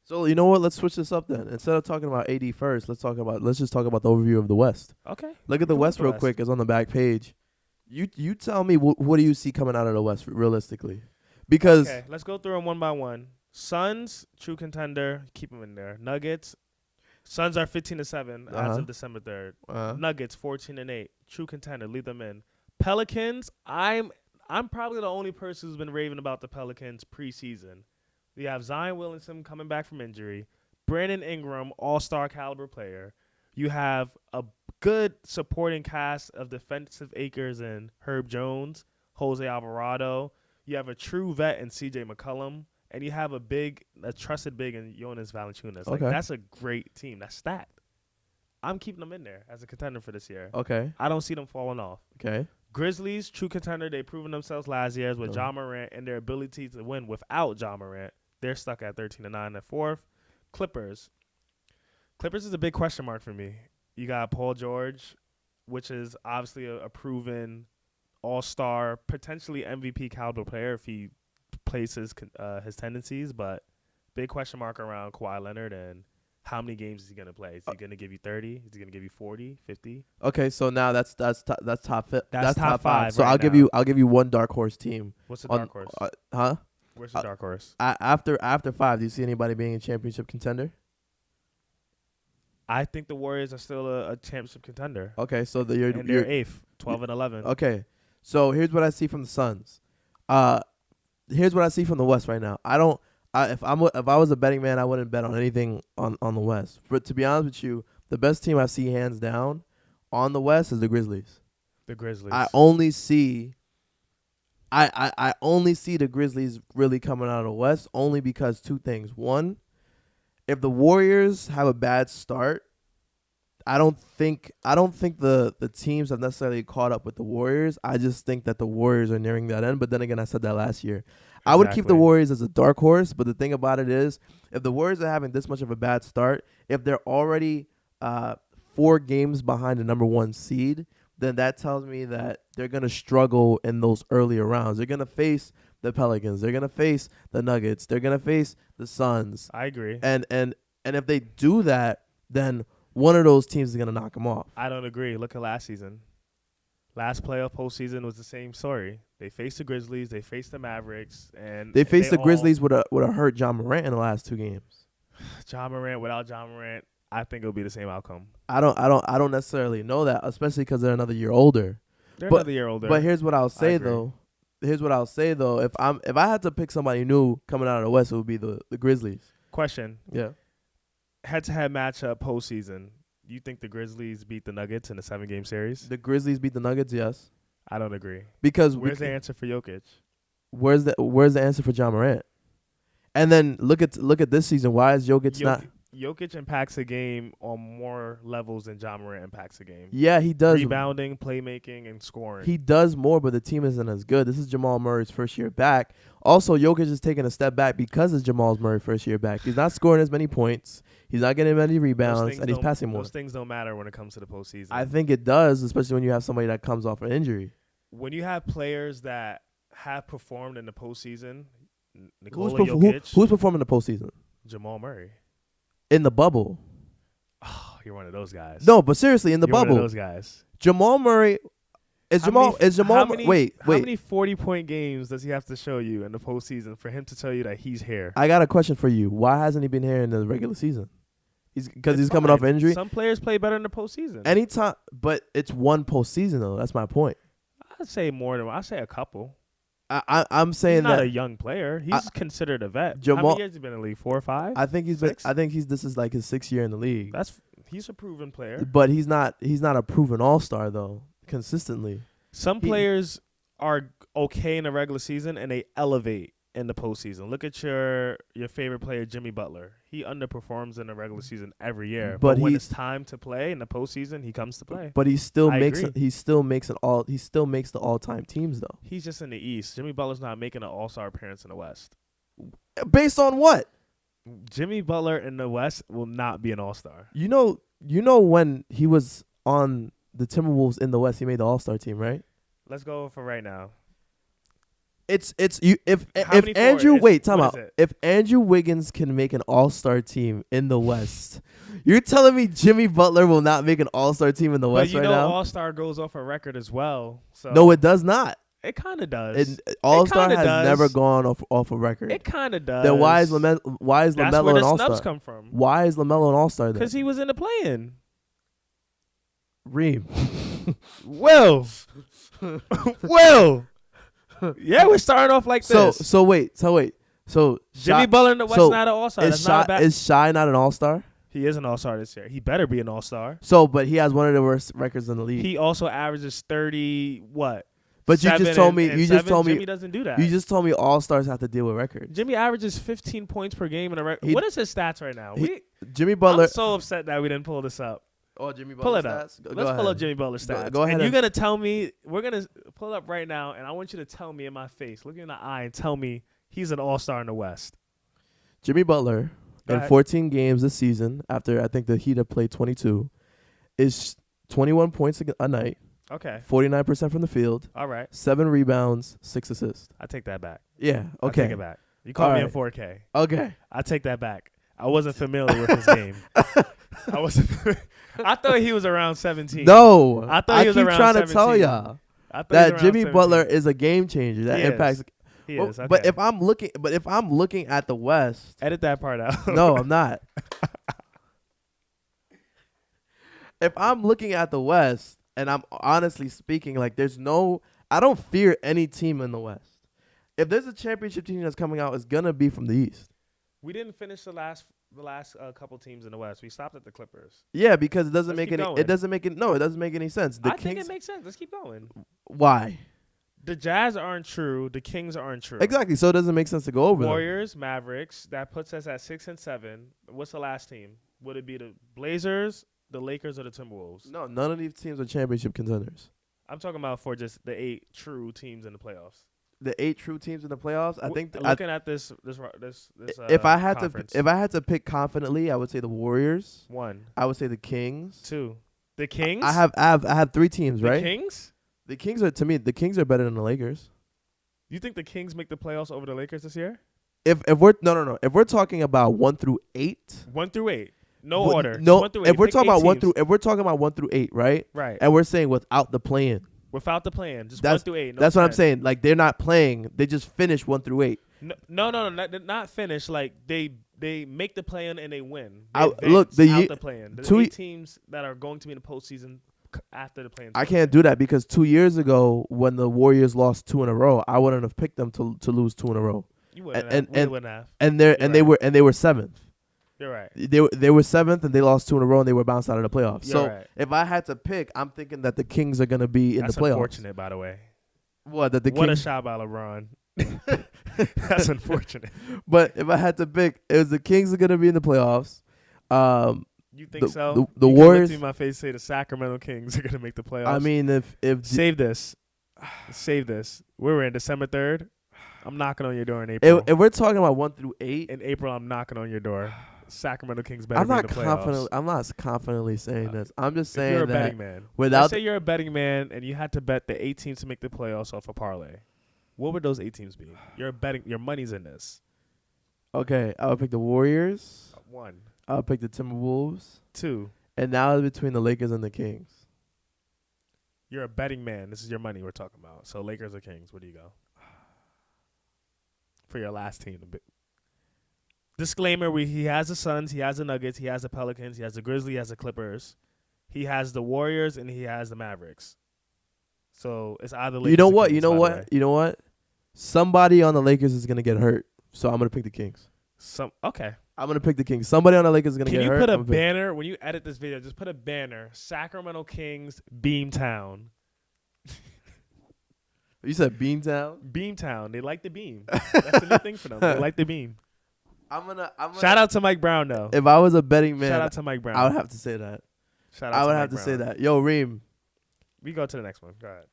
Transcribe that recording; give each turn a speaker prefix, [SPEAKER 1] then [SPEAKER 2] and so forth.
[SPEAKER 1] So you know what? Let's switch this up then. Instead of talking about AD first, let's just talk about the overview of the West.
[SPEAKER 2] Okay.
[SPEAKER 1] Look at the West real quick. It's on the back page. You tell me what do you see coming out of the West realistically? Because
[SPEAKER 2] Okay, let's go through them one by one. Suns, true contender, keep them in there. Nuggets, Suns are 15-7 as of December 3rd. Nuggets 14-8, true contender, leave them in. Pelicans, I'm probably the only person who's been raving about the Pelicans preseason. We have Zion Williamson coming back from injury, Brandon Ingram, all-star caliber player. You have a good supporting cast of defensive acres in Herb Jones, Jose Alvarado. You have a true vet in C.J. McCollum, and you have a trusted big in Jonas Valanciunas. Like, that's a great team. That's stacked. I'm keeping them in there as a contender for this year.
[SPEAKER 1] Okay.
[SPEAKER 2] I don't see them falling off.
[SPEAKER 1] Okay.
[SPEAKER 2] Grizzlies, true contender. They've proven themselves last year with Ja Morant and their ability to win without Ja Morant. They're stuck at 13-9 at fourth. Clippers is a big question mark for me. You got Paul George, which is obviously a proven all-star, potentially MVP caliber player if he plays his tendencies, but big question mark around Kawhi Leonard and how many games is he going to play? Is he going to give you 30? Is he going to give you 40, 50?
[SPEAKER 1] Okay, so now that's top
[SPEAKER 2] That's
[SPEAKER 1] top five. So
[SPEAKER 2] right
[SPEAKER 1] I'll give you one dark horse team.
[SPEAKER 2] What's the dark horse? Where's the dark horse?
[SPEAKER 1] After 5, do you see anybody being a championship contender?
[SPEAKER 2] I think the Warriors are still a championship contender.
[SPEAKER 1] Okay, so
[SPEAKER 2] they're 8th, 12-11.
[SPEAKER 1] Okay, so here's what I see from the Suns. Here's what I see from the West right now. If I was a betting man, I wouldn't bet on anything on the West. But to be honest with you, the best team I see hands down on the West is the Grizzlies.
[SPEAKER 2] The Grizzlies.
[SPEAKER 1] I only see the Grizzlies really coming out of the West only because two things. One, if the Warriors have a bad start, I don't think the teams have necessarily caught up with the Warriors. I just think that the Warriors are nearing that end. But then again, I said that last year. Exactly. I would keep the Warriors as a dark horse. But the thing about it is, if the Warriors are having this much of a bad start, if they're already 4 games behind the number 1 seed, then that tells me that they're going to struggle in those earlier rounds. They're going to face the Pelicans. They're going to face the Nuggets. They're going to face the Suns.
[SPEAKER 2] I agree.
[SPEAKER 1] And if they do that, then one of those teams is going to knock them off.
[SPEAKER 2] I don't agree. Look at last season. Last playoff postseason was the same story. They faced the Grizzlies. They faced the Mavericks. And
[SPEAKER 1] they faced the Grizzlies with a hurt Ja Morant in the last 2 games.
[SPEAKER 2] Ja Morant, without Ja Morant, I think it'll be the same outcome.
[SPEAKER 1] I don't necessarily know that, especially because they're another year older.
[SPEAKER 2] Another year older.
[SPEAKER 1] But here's what I'll say though. If I had to pick somebody new coming out of the West, it would be the Grizzlies.
[SPEAKER 2] Question.
[SPEAKER 1] Yeah.
[SPEAKER 2] Head-to-head matchup postseason. You think the Grizzlies beat the Nuggets in a 7-game series?
[SPEAKER 1] The Grizzlies beat the Nuggets, yes.
[SPEAKER 2] I don't agree.
[SPEAKER 1] Because
[SPEAKER 2] where's the answer for Jokic?
[SPEAKER 1] Where's the answer for Ja Morant? And then look at this season. Why is Jokic not?
[SPEAKER 2] Jokic impacts a game on more levels than Ja Morant impacts a game.
[SPEAKER 1] Yeah, he does.
[SPEAKER 2] Rebounding, playmaking, and scoring.
[SPEAKER 1] He does more, but the team isn't as good. This is Jamal Murray's first year back. Also, Jokic is taking a step back because it's Jamal Murray's first year back. He's not scoring as many points. He's not getting many rebounds, and he's passing more.
[SPEAKER 2] Those things don't matter when it comes to the postseason.
[SPEAKER 1] I think it does, especially when you have somebody that comes off an injury.
[SPEAKER 2] When you have players that have performed in the postseason,
[SPEAKER 1] who's performing in the postseason?
[SPEAKER 2] Jamal Murray.
[SPEAKER 1] In the bubble.
[SPEAKER 2] Oh, you're one of those guys.
[SPEAKER 1] No, but seriously, in the bubble.
[SPEAKER 2] One of those guys.
[SPEAKER 1] Jamal Murray. How many
[SPEAKER 2] 40-point games does he have to show you in the postseason for him to tell you that he's here?
[SPEAKER 1] I got a question for you. Why hasn't he been here in the regular season? Because he's coming off injury.
[SPEAKER 2] Some players play better in the postseason.
[SPEAKER 1] Anytime, but it's one postseason though. That's my point.
[SPEAKER 2] I'd say more than I'd say a couple.
[SPEAKER 1] I'm saying
[SPEAKER 2] he's not
[SPEAKER 1] that
[SPEAKER 2] a young player. He's considered a vet.
[SPEAKER 1] Jamal,
[SPEAKER 2] how many years has he been in the league? 4 or 5?
[SPEAKER 1] I think this is like his 6th year in the league.
[SPEAKER 2] He's a proven player.
[SPEAKER 1] But he's not a proven all-star though. Consistently.
[SPEAKER 2] Some players are okay in the regular season and they elevate in the postseason. Look at your favorite player, Jimmy Butler. He underperforms in the regular season every year. But when it's time to play in the postseason, he comes to play.
[SPEAKER 1] But he still makes the all-time teams though.
[SPEAKER 2] He's just in the East. Jimmy Butler's not making an all-star appearance in the West.
[SPEAKER 1] Based on what?
[SPEAKER 2] Jimmy Butler in the West will not be an all-star.
[SPEAKER 1] You know when he was on the Timberwolves in the West, he made the all-star team, right?
[SPEAKER 2] Let's go for right now.
[SPEAKER 1] It's you if
[SPEAKER 2] How
[SPEAKER 1] Andrew
[SPEAKER 2] many
[SPEAKER 1] wait, time
[SPEAKER 2] what
[SPEAKER 1] out.
[SPEAKER 2] is it?
[SPEAKER 1] If Andrew Wiggins can make an all-star team in the West, you're telling me Jimmy Butler will not make an all-star team in the
[SPEAKER 2] But
[SPEAKER 1] West
[SPEAKER 2] you
[SPEAKER 1] right
[SPEAKER 2] know,
[SPEAKER 1] now?
[SPEAKER 2] All-Star goes off a record as well. So
[SPEAKER 1] No, it does not.
[SPEAKER 2] it kind of does.
[SPEAKER 1] All-Star
[SPEAKER 2] kinda
[SPEAKER 1] has
[SPEAKER 2] does.
[SPEAKER 1] never gone off a record.
[SPEAKER 2] It kind of does.
[SPEAKER 1] Then why is
[SPEAKER 2] That's
[SPEAKER 1] LaMelo
[SPEAKER 2] where
[SPEAKER 1] an
[SPEAKER 2] the
[SPEAKER 1] all-star?
[SPEAKER 2] snubs come from.
[SPEAKER 1] Why is LaMelo an all-star then?
[SPEAKER 2] Because he was in the play-in.
[SPEAKER 1] Reem.
[SPEAKER 2] Will. Yeah, we're starting off like this.
[SPEAKER 1] So wait. So
[SPEAKER 2] Jimmy Butler in the West not an all-star. That's not bad.
[SPEAKER 1] Is Shy not an all-star?
[SPEAKER 2] He is an all-star this year. He better be an all-star.
[SPEAKER 1] So, but he has one of the worst records in the league.
[SPEAKER 2] He also averages 30 what?
[SPEAKER 1] But you just told me.
[SPEAKER 2] Jimmy doesn't do that.
[SPEAKER 1] You just told me all-stars have to deal with records.
[SPEAKER 2] Jimmy averages 15 points per game in a record. What is his stats right now?
[SPEAKER 1] Jimmy Butler.
[SPEAKER 2] I'm so upset that we didn't pull this up.
[SPEAKER 1] Oh, Jimmy Butler
[SPEAKER 2] pull it
[SPEAKER 1] stats?
[SPEAKER 2] up. Let's pull up Jimmy Butler stats.
[SPEAKER 1] Go ahead.
[SPEAKER 2] And you're going to tell me, we're going to pull it up right now, and I want you to tell me in my face, look me in the eye, and tell me he's an all-star in the West.
[SPEAKER 1] Jimmy Butler, in 14 games this season, after I think the Heat have played 22, is 21 points a night.
[SPEAKER 2] Okay.
[SPEAKER 1] 49% from the field.
[SPEAKER 2] All right.
[SPEAKER 1] 7 rebounds, 6 assists.
[SPEAKER 2] I take that back.
[SPEAKER 1] Yeah, okay.
[SPEAKER 2] I take it back. You called me in 4K.
[SPEAKER 1] Okay.
[SPEAKER 2] I take that back. I wasn't familiar with his game. I thought he was around 17.
[SPEAKER 1] No.
[SPEAKER 2] I thought he was around 17.
[SPEAKER 1] I keep trying to tell y'all that Jimmy
[SPEAKER 2] 17.
[SPEAKER 1] Butler is a game changer. That
[SPEAKER 2] he
[SPEAKER 1] impacts.
[SPEAKER 2] He is. Okay.
[SPEAKER 1] But if I'm looking at the West,
[SPEAKER 2] edit that part out.
[SPEAKER 1] No, I'm not. If I'm looking at the West, and I'm honestly speaking, like I don't fear any team in the West. If there's a championship team that's coming out, it's gonna be from the East.
[SPEAKER 2] We didn't finish the last couple teams in the West. We stopped at the Clippers.
[SPEAKER 1] Yeah, because it doesn't
[SPEAKER 2] Let's
[SPEAKER 1] make any.
[SPEAKER 2] going.
[SPEAKER 1] It doesn't make it. No, it doesn't make any sense.
[SPEAKER 2] I think it makes sense. Let's keep going.
[SPEAKER 1] Why?
[SPEAKER 2] The Jazz aren't true. The Kings aren't true.
[SPEAKER 1] Exactly. So it doesn't make sense to go over
[SPEAKER 2] Warriors, Mavericks. That puts us at 6 and 7. What's the last team? Would it be the Blazers, the Lakers, or the Timberwolves?
[SPEAKER 1] No, none of these teams are championship contenders.
[SPEAKER 2] I'm talking about for just the 8 true teams in the playoffs.
[SPEAKER 1] The 8 true teams in the playoffs. I think
[SPEAKER 2] looking at this.
[SPEAKER 1] If I had to pick confidently, I would say the Warriors.
[SPEAKER 2] 1.
[SPEAKER 1] I would say the Kings.
[SPEAKER 2] 2. The Kings.
[SPEAKER 1] I have 3 teams, right?
[SPEAKER 2] The Kings.
[SPEAKER 1] The Kings are better than the Lakers.
[SPEAKER 2] You think the Kings make the playoffs over the Lakers this year?
[SPEAKER 1] If we're no. If we're talking about 1 through 8.
[SPEAKER 2] 1 through 8. No order.
[SPEAKER 1] No.
[SPEAKER 2] 1 through 8.
[SPEAKER 1] If we're talking about 1
[SPEAKER 2] teams.
[SPEAKER 1] through, if we're talking about 1 through 8, right?
[SPEAKER 2] Right.
[SPEAKER 1] And we're saying without the play-in.
[SPEAKER 2] Without the play-in, just 1 through 8. No
[SPEAKER 1] that's
[SPEAKER 2] 10.
[SPEAKER 1] what I'm saying. Like they're not playing. They just finish 1 through 8.
[SPEAKER 2] No, not finish. Like they make the play-in and they win.
[SPEAKER 1] Look,
[SPEAKER 2] the play-in. The
[SPEAKER 1] 2
[SPEAKER 2] 8 teams that are going to be in the postseason after the play-in.
[SPEAKER 1] I can't do that because 2 years ago when the Warriors lost 2 in a row, I wouldn't have picked them to lose 2 in a row.
[SPEAKER 2] You wouldn't have.
[SPEAKER 1] And they were 7th.
[SPEAKER 2] You're right.
[SPEAKER 1] They were 7th and they lost 2 in a row and they were bounced out of the playoffs.
[SPEAKER 2] You're
[SPEAKER 1] so
[SPEAKER 2] right.
[SPEAKER 1] if I had to pick, I'm thinking that the Kings are gonna be in the playoffs.
[SPEAKER 2] That's unfortunate, by the way.
[SPEAKER 1] What that the
[SPEAKER 2] What
[SPEAKER 1] Kings?
[SPEAKER 2] a shot by LeBron. That's unfortunate.
[SPEAKER 1] But if I had to pick, it was the Kings are gonna be in the playoffs.
[SPEAKER 2] You think so?
[SPEAKER 1] The
[SPEAKER 2] you
[SPEAKER 1] Warriors.
[SPEAKER 2] Look in my face, say the Sacramento Kings are gonna make the playoffs.
[SPEAKER 1] I mean, if
[SPEAKER 2] save this. We're in December 3rd. I'm knocking on your door in April.
[SPEAKER 1] If we're talking about 1 through 8,
[SPEAKER 2] in April, I'm knocking on your door. Sacramento Kings better
[SPEAKER 1] I'm
[SPEAKER 2] be in
[SPEAKER 1] not
[SPEAKER 2] the playoffs.
[SPEAKER 1] I'm not confidently saying this. I'm just saying
[SPEAKER 2] you're a
[SPEAKER 1] that
[SPEAKER 2] betting man. Let's say you're a betting man and you had to bet the 8 teams to make the playoffs off a parlay. What would those 8 teams be? You're betting. Your money's in this.
[SPEAKER 1] Okay, I would pick the Warriors.
[SPEAKER 2] 1.
[SPEAKER 1] I would pick the Timberwolves.
[SPEAKER 2] 2.
[SPEAKER 1] And now it's between the Lakers and the Kings.
[SPEAKER 2] You're a betting man. This is your money we're talking about. So Lakers or Kings? Where do you go? For your last team. Disclaimer, he has the Suns, he has the Nuggets, he has the Pelicans, he has the Grizzlies, he has the Clippers. He has the Warriors, and he has the Mavericks. So it's either Lakers
[SPEAKER 1] You know
[SPEAKER 2] or
[SPEAKER 1] what?
[SPEAKER 2] Kings,
[SPEAKER 1] You know what? Somebody on the Lakers is going to get hurt. So I'm going to pick the Kings.
[SPEAKER 2] Okay.
[SPEAKER 1] I'm going to pick the Kings. Somebody on the Lakers is going to get hurt.
[SPEAKER 2] Can you put a banner, when you edit this video, just put a banner, Sacramento Kings, Beamtown.
[SPEAKER 1] You said Beantown?
[SPEAKER 2] Beamtown. They like the beam. That's the new thing for them. They like the beam.
[SPEAKER 1] I'm gonna
[SPEAKER 2] shout out to Mike Brown, though.
[SPEAKER 1] If I was a betting man,
[SPEAKER 2] shout out to Mike Brown.
[SPEAKER 1] I would have to say that.
[SPEAKER 2] Shout out to Mike Brown.
[SPEAKER 1] Say that. Yo, Reem.
[SPEAKER 2] We go to the next one. Go ahead.